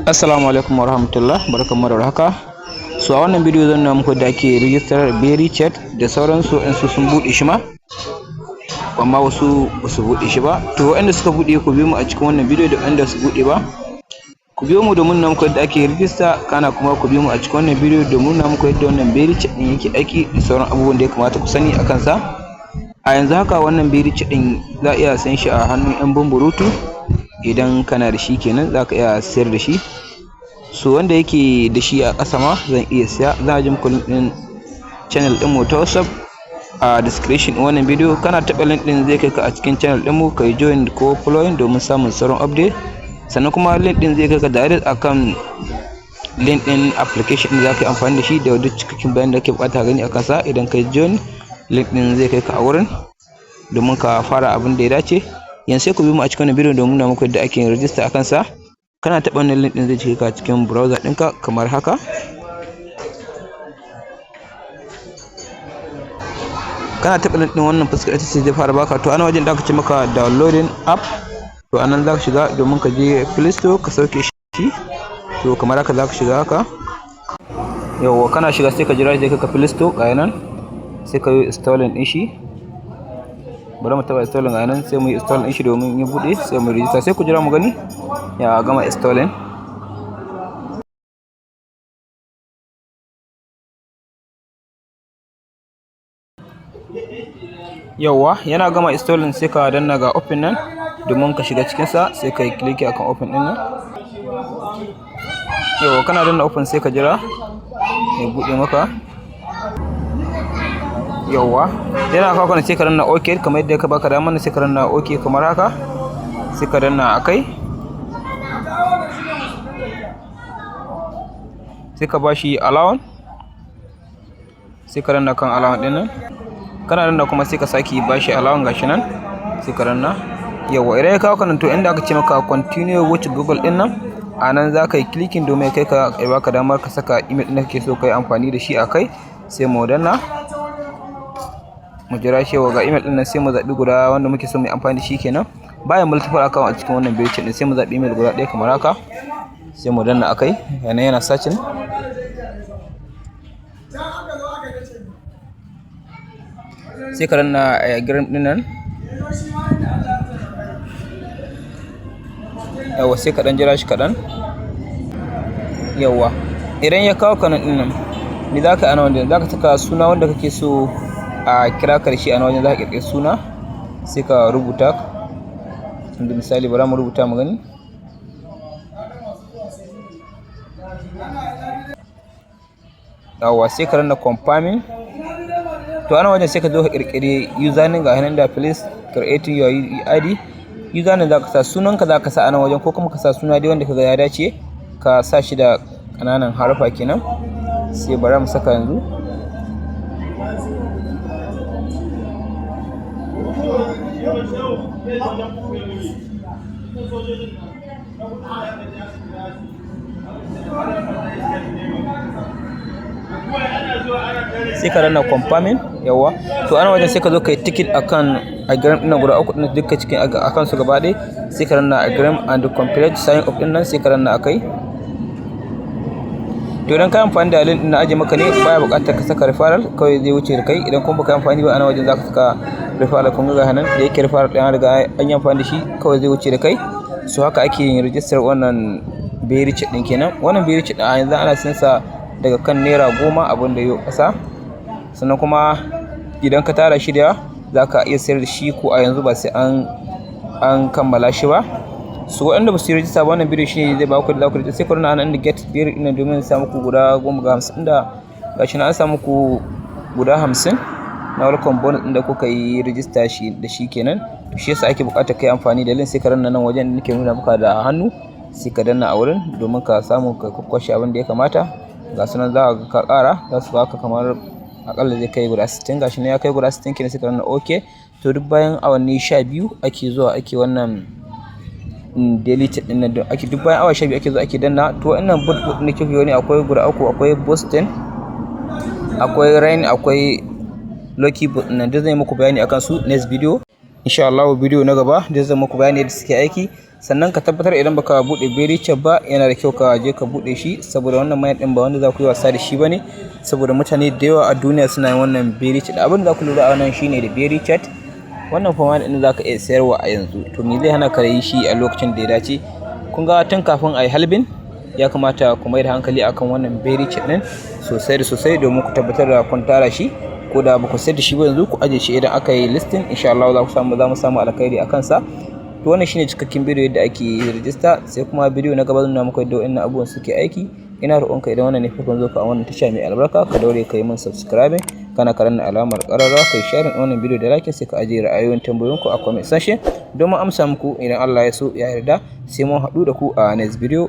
Assalamu alaikum warahmatullah, barkanmu da haka. So a wannan bidiyo zan nuna muku da ake rijistar BeryChat da sauransu in su sun bude shi ma, amma wasu ba su bude shi ba. To waɗanda suka bude ku biyo mu a cikin wannan bidiyo, da waɗanda su bude ba ku biyo mu domin nuna muku yadda ake rijista, kana kuma ku biyo mu a cikin wannan bidiyo domin nuna muku yadda wannan BeryChat din yake aiki da sauran abubuwan da ya kamata ku sani a kansa. A yanzu haka wannan BeryChat din za a iya san shi a hannun 'yan bumburutu. Idan kana da shi kenan za ka iya sayar da shi. So wanda yake da shi a ƙasa ma zan iya siya. Za a ji muku link ɗin channel ɗin mu ta WhatsApp a description ɗin wannan bidiyo. Kana taɓa link ɗin zai kai ka a cikin channel ɗin mu, kai join ko following domin samun sauran update. Sannan kuma link ɗin zai kai ka direct akan link ɗin application ɗin za ka yi amfani da shi da duk cikakken bayan da kake buƙata gani a kansa. Idan kai join, link ɗin zai kai ka a wurin domin ka fara abin da ya dace. Yanzu sai ku bi mu a cikin wannan bidiyo domin nuna muku yadda ake yin register a kansa. Kana taɓa wannan link ɗin zai cike ka cikin browser ɗinka kamar haka. Kana taɓa link ɗin wannan fuskar ita ce zai fara baka. To ana wajen da aka ce maka downloading app, to anan za ka shiga domin ka je Play Store ka sauke shi. To kamar haka za ka shiga haka. Yawwa kana shiga sai ka jira zai kai ka Play Store ga nan, sai ka yi installing ɗin shi. Bari mu taba installing a nan, sai mu yi installing din shi domin ya bude, sai mu register. Sai ku jira mu gani ya gama installing. Yawwa yana gama installing sai ka danna ga open nan domin ka shiga cikin sa, sai ka yi click akan open din nan. Yawwa kana danna open sai ka jira ya bude maka. Yawwa yana kawo kana sai ka danna OK kamar yadda ka baka damar, sai ka danna OK kamar haka, sai ka danna akai, sai ka bashi allow, sai ka danna kan allow din nan. Kana danna kuma sai ka saki bashi allow gashi nan, sai ka danna. Yawwa idan ya kawo kana to inda aka ce maka continue with Google din nan, a nan za ka yi clicking domin kai ka baka damar ka saka email din da kake so kai amfani da shi akai. Sai mu danna mu jira cewa ga email din nan, sai mu zabi guda wanda muke so mu amfani da shi kenan. Bayan multiple account a cikin wannan BeryChat din, sai mu zabi email guda ɗaya kamar haka, sai mu danna akai. Yana searching. Sai ka danna agree din nan. Yawwa sai ka dan jira shi kaɗan. Yawwa idan ya kawo kana din nan, ni za ka ana wanda za ka saka suna wanda kake so a kira karshe a wajen za ka kirkiri suna, sai ka rubuta. Inda misali bara mu rubuta mu gani. Yawwa sai ka danna confirming. To ana wajen sai ka zo ka kirkiri username ga nan da please creating your ID. Username za ka sa sunanka, za ka sa a nan wajen, ko kuma ka sa suna dai wanda ka ga ya dace, ka sa shi da ƙananan harfa kenan. Sai bara mu saka yanzu. Sai ka danna confirming. Yawa to ana wajen sai ka zo ka yi ticket akan agreement ɗin guda uku ɗin duka cikin akan su gaba ɗaya. Sai ka danna agreement and complete sign up ɗin nan, sai ka danna akai. To idan ka amfani da link ɗin na aje maka ne, baya buƙatar ka saka referral, kawai zai wuce da kai. Idan kuma baka amfani ba, ana wajen za ka saka referral. Kun ga nan da yake referral ɗin an riga an yi amfani da shi, kawai zai wuce da kai. So haka ake yin register wannan BeryChat ɗin kenan. Wannan BeryChat ɗin a yanzu ana siyan sa daga kan naira 10 abin da yau ƙasa. Sannan kuma idan ka tara shi da za ka iya sayar da shi ko a yanzu ba sai an kammala shi ba. So waɗanda ba su yi rijista ba, wannan bidiyo shi ne zai ba ku da za ku rijista. Sai ku danna nan da get Bery ɗin domin sa muku guda 10 ga 50 da gashi na an sa muku guda 50 na welcome bonus ɗin da kuka yi rijista shi da shi kenan. To shi yasa ake buƙatar kai amfani da link. Sai ka danna nan wajen da nake nuna maka da hannu, sai ka danna a wurin domin ka samu ka kwakwashe abin da ya kamata. Ga sunan za ka ƙara, za su baka kamar akalla zai kai guda 60. Gashi ne ya kai guda 60 kenan, sai ka danna OK. To duk bayan awanni 12 ake zuwa ake wannan BeryChat din nan, ake duk bayan awa 12 ake zuwa ake danna. To wannan bot ne kike wani, akwai guda uku, akwai Boston, akwai Rain, akwai Lucky Bot nan. Da zan yi muku bayani akan su next video. insha Allah video na gaba da zan muku bayani yadda suke aiki. sannan ka tabbatar idan baka bude berry chat ba yana da kyau ka je ka bude shi, saboda wannan mayan din ba wanda za ku yi wasa da shi bane, saboda mutane da yawa a duniya suna yin wannan berry chat. Abin da za ku lura a wannan shine da berry chat wannan fa mayan din za ka iya sayarwa a yanzu, to me zai hana ka yi shi a lokacin da ya dace? Kun ga tun kafin a yi halbin ya kamata ku mai da hankali akan wannan berry chat din sosai da sosai, domin ku tabbatar da kun tara shi, ko da ba ku sayar da shi ba yanzu ku aje shi, idan aka yi listing insha Allah za mu samu alkhairi akan sa. To wannan shine cikakken bidiyo yadda ake register, sai kuma bidiyo na gaba zan nuna muku yadda wannan abubuwan suke aiki. Ina roƙonka idan wannan ne farkon zo ka a wannan tasha mai albarka, ka daure ka yi min subscribing, kana karanna alamar ƙararrawa, kai sharing wannan bidiyo da like, sai ka ajiye ra'ayoyin tambayoyinku a comment section domin amsa muku idan Allah ya so ya yarda. Sai mun haɗu da ku a next video.